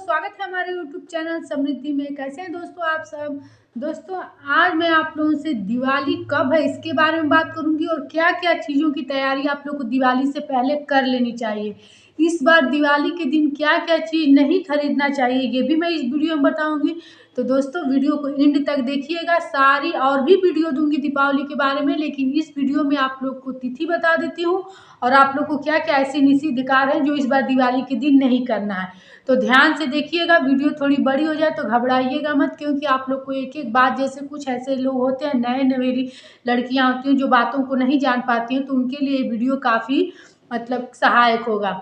स्वागत है हमारे YouTube चैनल समृद्धि में। कैसे हैं दोस्तों आप सब। दोस्तों आज मैं आप लोगों से दिवाली कब है इसके बारे में बात करूंगी और क्या क्या चीज़ों की तैयारी आप लोग को दिवाली से पहले कर लेनी चाहिए। इस बार दिवाली के दिन क्या क्या चीज़ नहीं खरीदना चाहिए ये भी मैं इस वीडियो में बताऊंगी। तो दोस्तों वीडियो को एंड तक देखिएगा। सारी और भी वीडियो दूंगी दीपावली के बारे में, लेकिन इस वीडियो में आप लोग को तिथि बता देती हूँ और आप लोग को क्या क्या ऐसी निषिद्ध कार्य है जो इस बार दिवाली के दिन नहीं करना है। तो ध्यान से देखिएगा। वीडियो थोड़ी बड़ी हो जाए तो घबराइएगा मत, क्योंकि आप लोग को एक एक बात, जैसे कुछ ऐसे लोग होते हैं नए नवेली लड़कियां होती हैं जो बातों को नहीं जान पाती हैं, तो उनके लिए वीडियो काफ़ी मतलब सहायक होगा।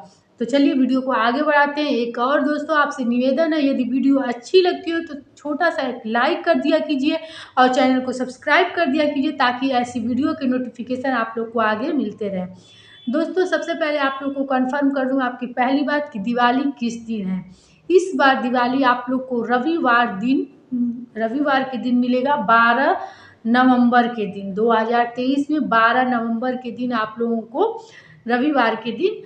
तो चलिए वीडियो को आगे बढ़ाते हैं। एक और दोस्तों आपसे निवेदन है, यदि वीडियो अच्छी लगती हो तो छोटा सा एक लाइक कर दिया कीजिए और चैनल को सब्सक्राइब कर दिया कीजिए, ताकि ऐसी वीडियो के नोटिफिकेशन आप लोग को आगे मिलते रहे। दोस्तों सबसे पहले आप लोग को कंफर्म कर दूं आपकी पहली बात कि दिवाली किस दिन है। इस बार दिवाली आप लोग को रविवार के दिन मिलेगा। 12 नवंबर के दिन 2023 में 12 नवंबर के दिन आप लोगों को रविवार के दिन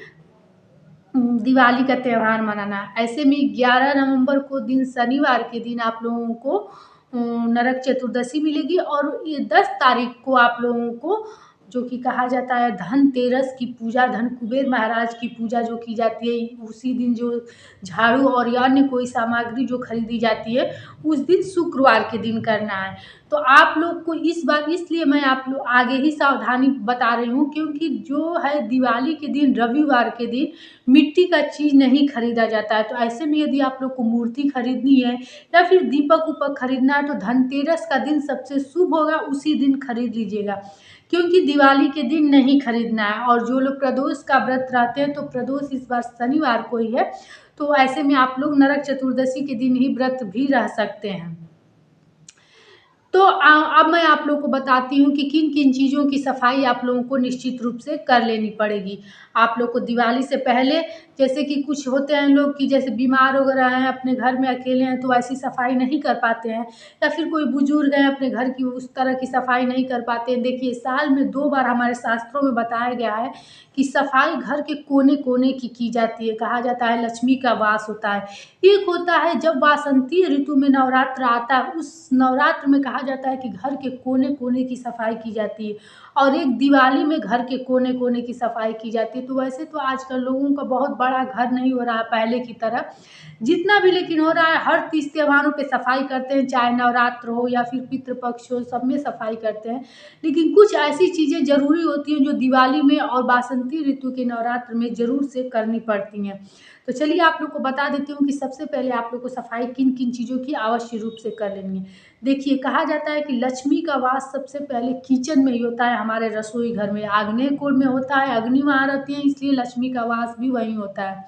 दिवाली का त्यौहार मनाना है। ऐसे में 11 नवंबर को दिन शनिवार के दिन आप लोगों को नरक चतुर्दशी मिलेगी और ये 10 तारीख को आप लोगों को जो कि कहा जाता है धनतेरस की पूजा, धन कुबेर महाराज की पूजा जो की जाती है, उसी दिन जो झाड़ू और अन्य कोई सामग्री जो खरीदी जाती है उस दिन शुक्रवार के दिन करना है। तो आप लोग को इस बार इसलिए मैं आप लोग आगे ही सावधानी बता रही हूँ, क्योंकि जो है दिवाली के दिन रविवार के दिन मिट्टी का चीज़ नहीं खरीदा जाता है। तो ऐसे में यदि आप लोग को मूर्ति खरीदनी है या फिर दीपक उपक खरीदना है तो धनतेरस का दिन सबसे शुभ होगा, उसी दिन खरीद लीजिएगा, क्योंकि दिवाली के दिन नहीं खरीदना है। और जो लोग प्रदोष का व्रत रहते हैं तो प्रदोष इस बार शनिवार को ही है, तो ऐसे में आप लोग नरक चतुर्दशी के दिन ही व्रत भी रह सकते हैं। तो अब मैं आप लोगों को बताती हूँ कि किन किन चीज़ों की सफाई आप लोगों को निश्चित रूप से कर लेनी पड़ेगी। आप लोग को दिवाली से पहले, जैसे कि कुछ होते हैं लोग कि जैसे बीमार वगैरह हैं, अपने घर में अकेले हैं तो ऐसी सफाई नहीं कर पाते हैं, या फिर कोई बुजुर्ग हैं अपने घर की उस तरह की सफाई नहीं कर पाते हैं। देखिए साल में 2 बार हमारे शास्त्रों में बताया गया है कि सफाई घर के कोने कोने की जाती है। कहा जाता है लक्ष्मी का वास होता है। एक होता है जब वासंती ऋतु में नवरात्र आता है, उस नवरात्र में कहा जाता है कि घर के कोने कोने की सफाई की जाती है, और एक दिवाली में घर के कोने कोने की सफाई की जाती है। तो वैसे तो आजकल लोगों का बहुत बड़ा घर नहीं हो रहा है पहले की तरह, जितना भी लेकिन हो रहा है हर 30 त्योहारों पे सफाई करते हैं, चाहे नवरात्र हो या फिर पितृपक्ष हो, सब में सफाई करते हैं। लेकिन कुछ ऐसी चीज़ें ज़रूरी होती हैं जो दिवाली में और वासंती ऋतु के नवरात्र में ज़रूर से करनी पड़ती हैं। तो चलिए आप लोग को बता देती हूँ कि सबसे पहले आप लोग को सफाई किन किन चीज़ों की आवश्यक रूप से कर लेनी है। देखिए कहा जाता है कि लक्ष्मी का वास सबसे पहले किचन में ही होता है, हमारे रसोई घर में, आग्नेय कोण में होता है। अग्नि वहाँ रहती है, इसलिए लक्ष्मी का वास भी वहीं होता है।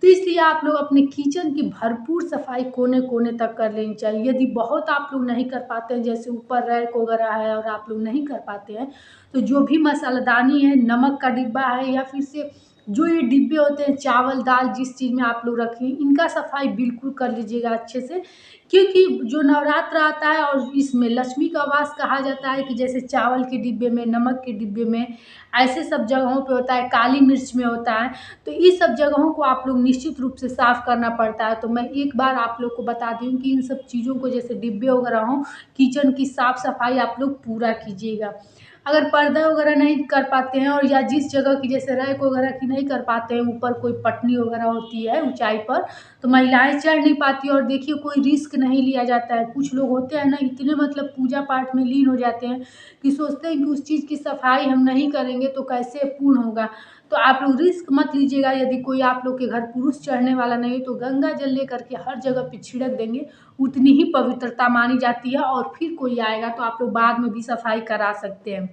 तो इसलिए आप लोग अपने किचन की भरपूर सफाई कोने कोने तक कर लेनी चाहिए। यदि बहुत आप लोग नहीं कर पाते हैं, जैसे ऊपर रैक वगैरह है और आप लोग नहीं कर पाते हैं, तो जो भी मसालादानी है, नमक का डिब्बा है, या फिर से जो ये डिब्बे होते हैं चावल दाल जिस चीज़ में आप लोग रखें, इनका सफाई बिल्कुल कर लीजिएगा अच्छे से, क्योंकि जो नवरात्र आता है और इसमें लक्ष्मी का वास कहा जाता है कि जैसे चावल के डिब्बे में, नमक के डिब्बे में, ऐसे सब जगहों पे होता है, काली मिर्च में होता है। तो इस सब जगहों को आप लोग निश्चित रूप से साफ़ करना पड़ता है। तो मैं एक बार आप लोग को बता दूँ कि इन सब चीज़ों को, जैसे डिब्बे वगैरह हों, किचन की साफ़ सफाई आप लोग पूरा कीजिएगा। अगर पर्दा वगैरह नहीं कर पाते हैं, और या जिस जगह की जैसे रैक वगैरह की नहीं कर पाते हैं, ऊपर कोई पटनी वगैरह होती है ऊंचाई पर, तो महिलाएं चढ़ नहीं पाती। और देखिए कोई रिस्क नहीं लिया जाता है। कुछ लोग होते हैं ना, इतने मतलब पूजा पाठ में लीन हो जाते हैं कि सोचते हैं कि उस चीज़ की सफाई हम नहीं करेंगे तो कैसे पूर्ण होगा। तो आप लोग रिस्क मत लीजिएगा। यदि कोई आप लोग के घर पुरुष चढ़ने वाला नहीं तो गंगा जल लेकर के हर जगह पे छिड़क देंगे, उतनी ही पवित्रता मानी जाती है। और फिर कोई आएगा तो आप लोग बाद में भी सफाई करा सकते हैं।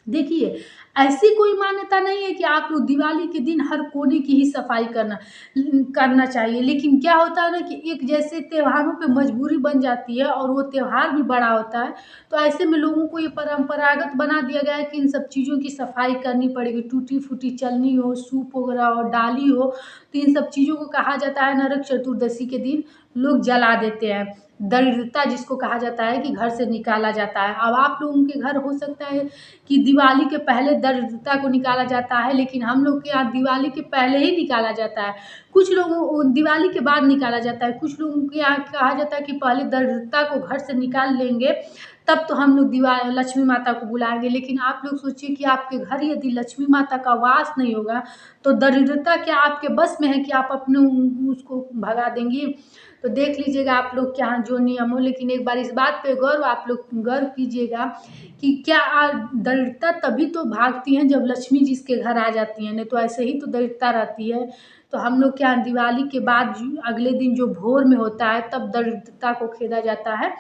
देखिए ऐसी कोई मान्यता नहीं है कि आप लोग दिवाली के दिन हर कोने की ही सफाई करना चाहिए, लेकिन क्या होता है ना कि एक जैसे त्योहारों पे मजबूरी बन जाती है और वो त्योहार भी बड़ा होता है, तो ऐसे में लोगों को ये परंपरागत बना दिया गया है कि इन सब चीज़ों की सफाई करनी पड़ेगी। टूटी फूटी चलनी हो, सूप वगैरह हो, डाली हो, तो इन सब चीज़ों को कहा जाता है नरक चतुर्दशी के दिन लोग जला देते हैं। दरिद्रता जिसको कहा जाता है कि घर से निकाला जाता है। अब आप लोगों के घर हो सकता है कि दिवाली के पहले दरिद्रता को निकाला जाता है, लेकिन हम लोग के यहाँ दिवाली के पहले ही निकाला जाता है। कुछ लोगों दिवाली के बाद निकाला जाता है। कुछ लोगों के यहाँ कहा जाता है कि पहले दरिद्रता को घर से निकाल लेंगे, तब तो हम लोग लक्ष्मी माता को बुलाएंगे। लेकिन आप लोग सोचिए कि आपके घर यदि लक्ष्मी माता का वास नहीं होगा तो दरिद्रता क्या आपके बस में है कि आप अपने उसको भगा देंगी? तो देख लीजिएगा आप लोग के यहाँ जो नियम हो। लेकिन एक बार इस बात पे आप लोग गौर कीजिएगा कि क्या दरिद्रता तभी तो भागती हैं जब लक्ष्मी जिसके घर आ जाती हैं, नहीं तो ऐसे ही तो दरिद्रता रहती है। तो हम लोग के यहाँ दिवाली के बाद अगले दिन जो भोर में होता है तब दरिद्रता को खेदा जाता है।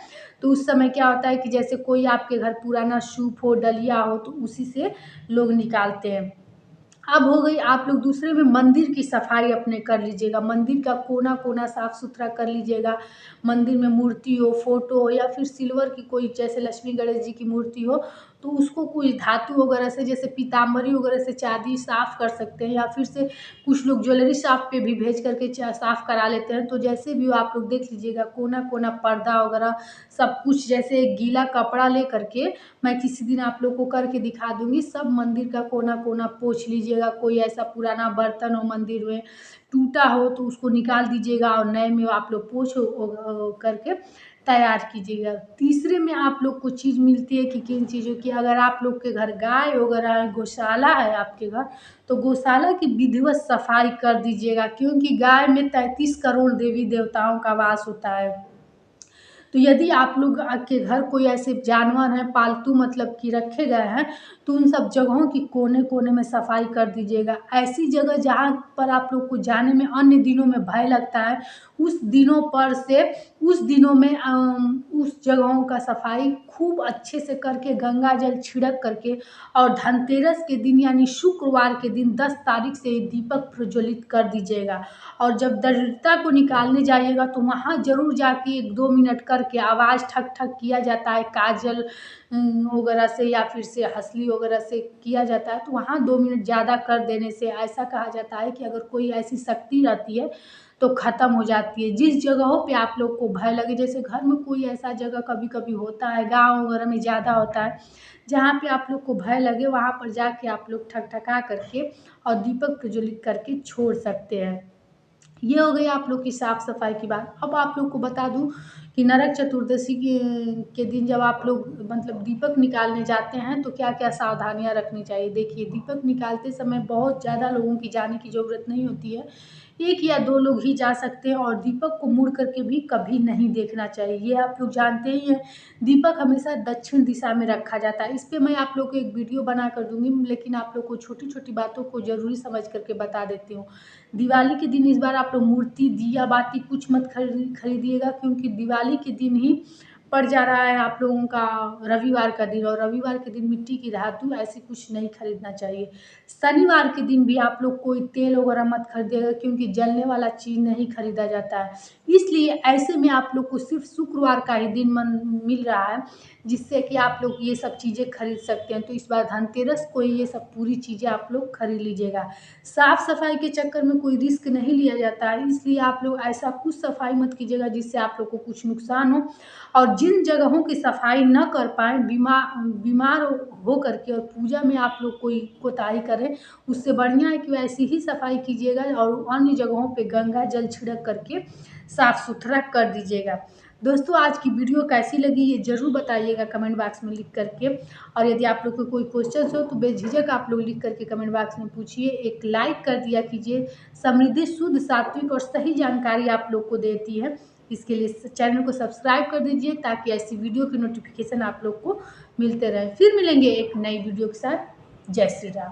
तो उस समय क्या होता है कि जैसे कोई आपके घर पुराना सूप हो, डलिया हो, तो उसी से लोग निकालते हैं। अब हो गई आप लोग दूसरे में मंदिर की सफाई अपने कर लीजिएगा। मंदिर का कोना कोना साफ सुथरा कर लीजिएगा। मंदिर में मूर्ति हो, फोटो हो, या फिर सिल्वर की कोई जैसे लक्ष्मी गणेश जी की मूर्ति हो तो उसको कोई धातु वगैरह से जैसे पीताम्बरी वगैरह से चांदी साफ कर सकते हैं, या फिर से कुछ लोग ज्वेलरी शॉप पे भी भेज करके साफ करा लेते हैं। तो जैसे भी हो आप लोग देख लीजिएगा, कोना कोना पर्दा वगैरह सब कुछ, जैसे एक गीला कपड़ा ले करके मैं किसी दिन आप लोग को करके दिखा दूंगी, सब मंदिर का कोना कोना पोंछ लीजिएगा। कोई ऐसा पुराना बर्तन हो मंदिर में टूटा हो तो उसको निकाल दीजिएगा और नए में आप लोग पोंछ करके तैयार कीजिएगा। तीसरे में आप लोग को चीज़ मिलती है कि किन चीज़ों की, अगर आप लोग के घर गाय वगैरह है, गौशाला है आपके घर, तो गौशाला की विधिवत सफाई कर दीजिएगा, क्योंकि गाय में 33 करोड़ देवी देवताओं का वास होता है। तो यदि आप लोग के घर कोई ऐसे जानवर हैं पालतू मतलब कि रखे गए हैं, तो उन सब जगहों की कोने कोने में सफाई कर दीजिएगा। ऐसी जगह जहाँ पर आप लोग को जाने में अन्य दिनों में भय लगता है, उस दिनों में उस जगहों का सफाई खूब अच्छे से करके गंगा जल छिड़क करके, और धनतेरस के दिन यानी शुक्रवार के दिन 10 तारीख से दीपक प्रज्वलित कर दीजिएगा। और जब दरिद्रता को निकालने जाइएगा तो वहाँ जरूर जाके 1-2 मिनट करके आवाज़ ठक ठक किया जाता है, काजल वगैरह से या फिर से हंसली वगैरह से किया जाता है। तो वहाँ 2 मिनट ज़्यादा कर देने से ऐसा कहा जाता है कि अगर कोई ऐसी शक्ति रहती है तो ख़त्म हो जाती है। जिस जगहों पे आप लोग को भय लगे, जैसे घर में कोई ऐसा जगह कभी कभी होता है, गाँव वगैरह में ज़्यादा होता है, जहाँ पे आप लोग को भय लगे वहाँ पर जाके आप लोग ठकठका करके और दीपक प्रज्वलित करके छोड़ सकते हैं। ये हो गई आप लोग की साफ सफाई की बात। अब आप लोग को बता दूं कि नरक चतुर्दशी के दिन जब आप लोग मतलब दीपक निकालने जाते हैं तो क्या क्या सावधानियां रखनी चाहिए। देखिए, दीपक निकालते समय बहुत ज़्यादा लोगों की जाने की ज़रूरत नहीं होती है, 1 या 2 लोग ही जा सकते हैं, और दीपक को मुड़ करके भी कभी नहीं देखना चाहिए। ये आप लोग जानते ही हैं, दीपक हमेशा दक्षिण दिशा में रखा जाता है। इस पर मैं आप लोग को एक वीडियो बना कर दूंगी, लेकिन आप लोग को छोटी छोटी बातों को ज़रूरी समझ करके बता देती हूँ। दिवाली के दिन इस बार आप लोग मूर्ति, दिया बाती कुछ मत खरीदिएगा, क्योंकि दिवाली के दिन ही पड़ जा रहा है आप लोगों का रविवार का दिन, और रविवार के दिन मिट्टी की धातु ऐसी कुछ नहीं खरीदना चाहिए। शनिवार के दिन भी आप लोग कोई तेल वगैरह मत खरीदिएगा, क्योंकि जलने वाला चीज़ नहीं खरीदा जाता है। इसलिए ऐसे में आप लोग को सिर्फ शुक्रवार का ही दिन मिल रहा है जिससे कि आप लोग ये सब चीज़ें खरीद सकते हैं। तो इस बार धनतेरस को ये सब पूरी चीज़ें आप लोग खरीद लीजिएगा। साफ सफाई के चक्कर में कोई रिस्क नहीं लिया जाता है, इसलिए आप लोग ऐसा कुछ सफाई मत कीजिएगा जिससे आप लोग को कुछ नुकसान हो। और जिन जगहों की सफाई न कर पाए, बीमार हो करके और पूजा में आप लोग कोई कोताही करें, उससे बढ़िया है कि वैसी ही सफाई कीजिएगा और अन्य जगहों पे गंगा जल छिड़क करके साफ सुथरा कर दीजिएगा। दोस्तों, आज की वीडियो कैसी लगी ये ज़रूर बताइएगा कमेंट बॉक्स में लिख करके, और यदि आप लोग को कोई क्वेश्चन हो तो बेझिझक आप लोग लिख करके कमेंट बॉक्स में पूछिए। एक लाइक कर दिया कीजिए। समृद्धि, शुद्ध, सात्विक और सही जानकारी आप लोग को देती है, इसके लिए चैनल को सब्सक्राइब कर दीजिए ताकि ऐसी वीडियो की नोटिफिकेशन आप लोग को मिलते रहे। फिर मिलेंगे एक नई वीडियो के साथ। जय श्री राम।